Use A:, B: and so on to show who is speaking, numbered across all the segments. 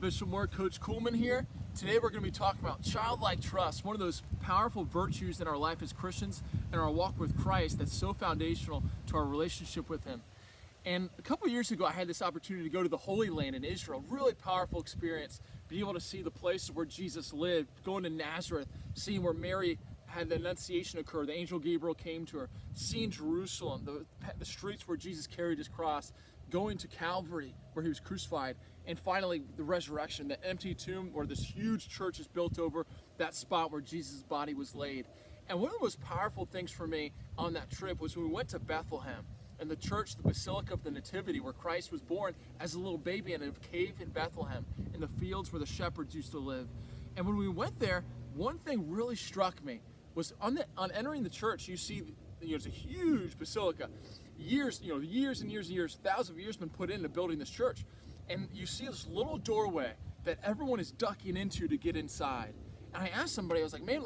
A: Bishop Moore, Coach Kuhlman here. Today we're going to be talking about childlike trust, one of those powerful virtues in our life as Christians and our walk with Christ that's so foundational to our relationship with Him. And a couple years ago I had this opportunity to go to the Holy Land in Israel, really powerful experience, be able to see the places where Jesus lived, going to Nazareth, seeing where Mary had the Annunciation occur, the angel Gabriel came to her, seeing Jerusalem, the streets where Jesus carried His cross, going to Calvary where He was crucified, and finally the resurrection, the empty tomb where this huge church is built over that spot where Jesus' body was laid. And one of the most powerful things for me on that trip was when we went to Bethlehem and the church, the Basilica of the Nativity, where Christ was born as a little baby in a cave in Bethlehem, in the fields where the shepherds used to live. And when we went there, one thing really struck me was on entering the church, you see, it's a huge basilica. Years and years, thousands of years been put into building this church. And you see this little doorway that everyone is ducking into to get inside. And I asked somebody, I was like, man,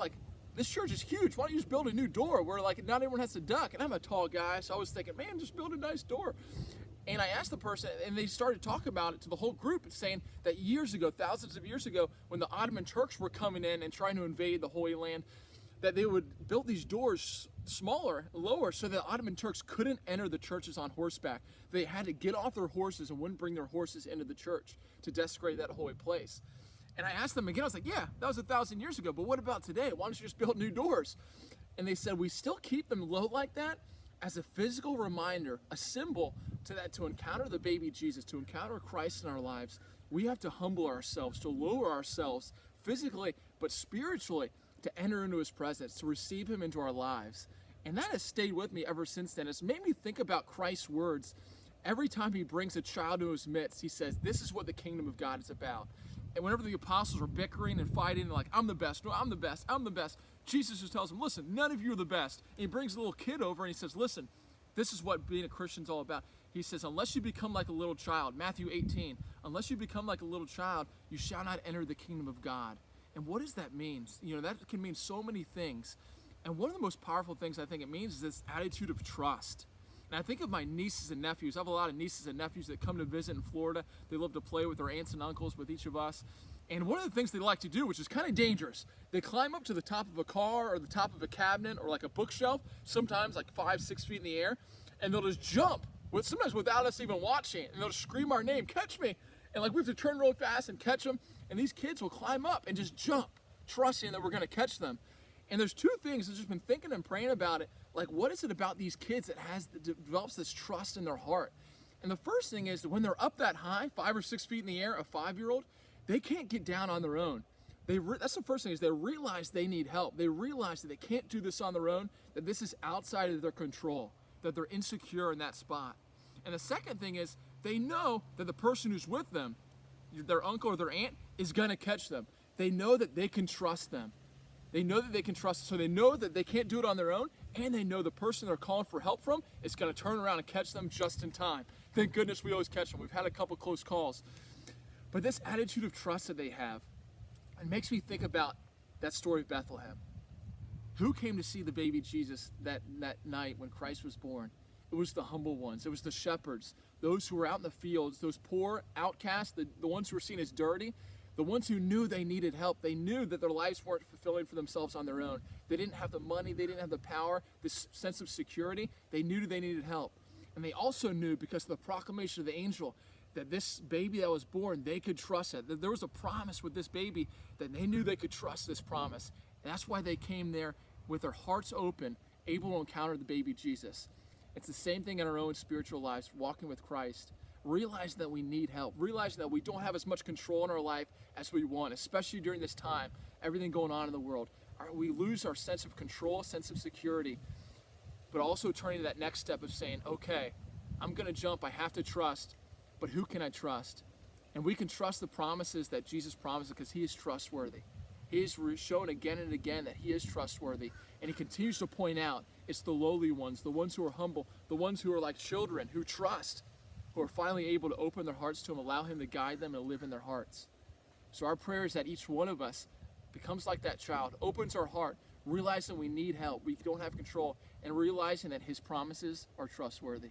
A: this church is huge. Why don't you just build a new door where not everyone has to duck? And I'm a tall guy, so I was thinking, man, just build a nice door. And I asked the person, and they started talking about it to the whole group, saying that years ago, thousands of years ago, when the Ottoman Turks were coming in and trying to invade the Holy Land, that they would build these doors smaller, lower, so the Ottoman Turks couldn't enter the churches on horseback. They had to get off their horses and wouldn't bring their horses into the church to desecrate that holy place. And I asked them again, I was like, yeah, that was 1,000 years ago, but what about today? Why don't you just build new doors? And they said, we still keep them low like that as a physical reminder, a symbol to encounter the baby Jesus, to encounter Christ in our lives. We have to humble ourselves, to lower ourselves physically, but spiritually, to enter into His presence, to receive Him into our lives. And that has stayed with me ever since then. It's made me think about Christ's words. Every time He brings a child to His midst, He says, this is what the kingdom of God is about. And whenever the apostles were bickering and fighting, and I'm the best, no, I'm the best, I'm the best, Jesus just tells them, listen, none of you are the best. And He brings a little kid over and He says, listen, this is what being a Christian is all about. He says, unless you become like a little child, Matthew 18, unless you become like a little child, you shall not enter the kingdom of God. And what does that mean? That can mean so many things. And one of the most powerful things I think it means is this attitude of trust. And I think of my nieces and nephews. I have a lot of nieces and nephews that come to visit in Florida. They love to play with their aunts and uncles, with each of us. And one of the things they like to do, which is kind of dangerous, they climb up to the top of a car or the top of a cabinet or like a bookshelf, sometimes 5-6 feet in the air, and they'll just jump, sometimes without us even watching, and they'll just scream our name, catch me. And we have to turn really fast and catch them. And these kids will climb up and just jump, trusting that we're going to catch them. And there's two things I've just been thinking and praying about it. What is it about these kids that develops this trust in their heart? And the first thing is that when they're up that high, 5 or 6 feet in the air, a 5-year-old, they can't get down on their own. That's the first thing, is they realize they need help. They realize that they can't do this on their own, that this is outside of their control, that they're insecure in that spot. And the second thing is they know that the person who's with them, their uncle or their aunt, is going to catch them. They know that they can trust them. They know that they can trust, so they know that they can't do it on their own, and they know the person they're calling for help from is going to turn around and catch them just in time. Thank goodness we always catch them. We've had a couple close calls. But this attitude of trust that they have, it makes me think about that story of Bethlehem. Who came to see the baby Jesus that night when Christ was born? It was the humble ones. It was the shepherds, those who were out in the fields, those poor outcasts, the ones who were seen as dirty, the ones who knew they needed help. They knew that their lives weren't fulfilling for themselves on their own. They didn't have the money. They didn't have the power, this sense of security. They knew they needed help. And they also knew, because of the proclamation of the angel, that this baby that was born, they could trust it. That there was a promise with this baby, that they knew they could trust this promise. And that's why they came there with their hearts open, able to encounter the baby Jesus. It's the same thing in our own spiritual lives, walking with Christ. Realizing that we need help, realizing that we don't have as much control in our life as we want, especially during this time, everything going on in the world. We lose our sense of control, sense of security, but also turning to that next step of saying, okay, I'm going to jump, I have to trust, but who can I trust? And we can trust the promises that Jesus promised because He is trustworthy. He has shown again and again that He is trustworthy, and He continues to point out it's the lowly ones, the ones who are humble, the ones who are like children, who trust, who are finally able to open their hearts to Him, allow Him to guide them and live in their hearts. So our prayer is that each one of us becomes like that child, opens our heart, realizing we need help, we don't have control, and realizing that His promises are trustworthy.